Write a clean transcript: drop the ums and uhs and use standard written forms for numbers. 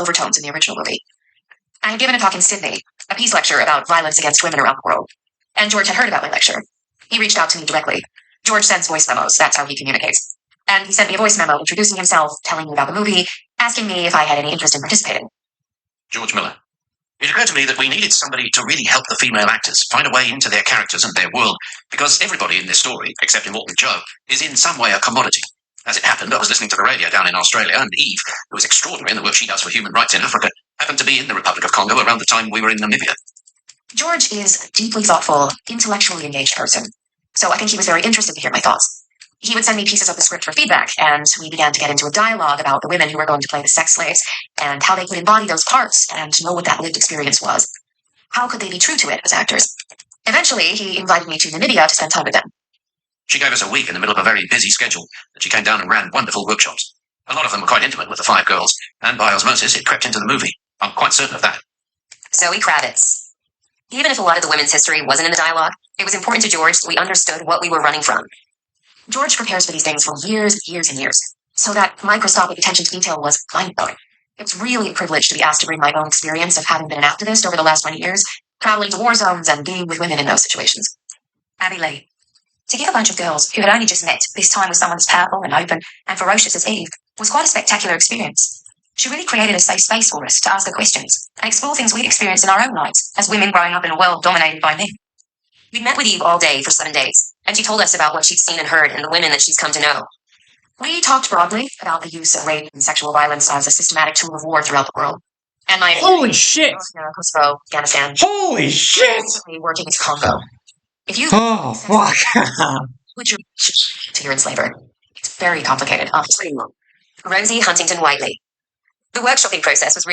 overtones in the original movie. I had given a talk in Sydney, a peace lecture about violence against women around the world, and George had heard about my lecture. He reached out to me directly. George sends voice memos, that's how he communicates. And he sent me a voice memo introducing himself, telling me about the movie, asking me if I had any interest in participating. George Miller. It occurred to me that we needed somebody to really help the female actors find a way into their characters and their world, because everybody in this story, except Immortal Joe, is in some way a commodity. As it happened, I was listening to the radio down in Australia, and Eve, who is extraordinary in the work she does for human rights in Africa, happened to be in the Republic of Congo around the time we were in Namibia. George is a deeply thoughtful, intellectually engaged person, so I think he was very interested to hear my thoughts. He would send me pieces of the script for feedback, and we began to get into a dialogue about the women who were going to play the sex slaves, and how they could embody those parts and know what that lived experience was. How could they be true to it as actors? Eventually, he invited me to Namibia to spend time with them. She gave us a week in the middle of a very busy schedule, and she came down and ran wonderful workshops. A lot of them were quite intimate with the 5 girls, and by osmosis it crept into the movie. I'm quite certain of that. Zoe Kravitz. Even if a lot of the women's history wasn't in the dialogue, it was important to George that we understood what we were running from. George prepares for these things for years and years, so that microscopic attention to detail was mind-blowing. It's really a privilege to be asked to bring my own experience of having been an activist over the last 20 years, traveling to war zones and being with women in those situations. Abby Lee. To give a bunch of girls who had only just met this time with someone as powerful and open and ferocious as Eve was quite a spectacular experience. She really created a safe space for us to ask her questions and explore things we'd experienced in our own lives as women growing up in a world dominated by men. We met with Eve all day for 7 days, and she told us about what she'd seen and heard and the women that she's come to know. We talked broadly about the use of rape and sexual violence as a systematic tool of war throughout the world. And my Holy shit! Kosovo, Afghanistan. Holy shit! Working in Congo. If you fuck. Put your to your enslaver. It's very complicated, obviously. Rosie Huntington Whiteley. The workshopping process was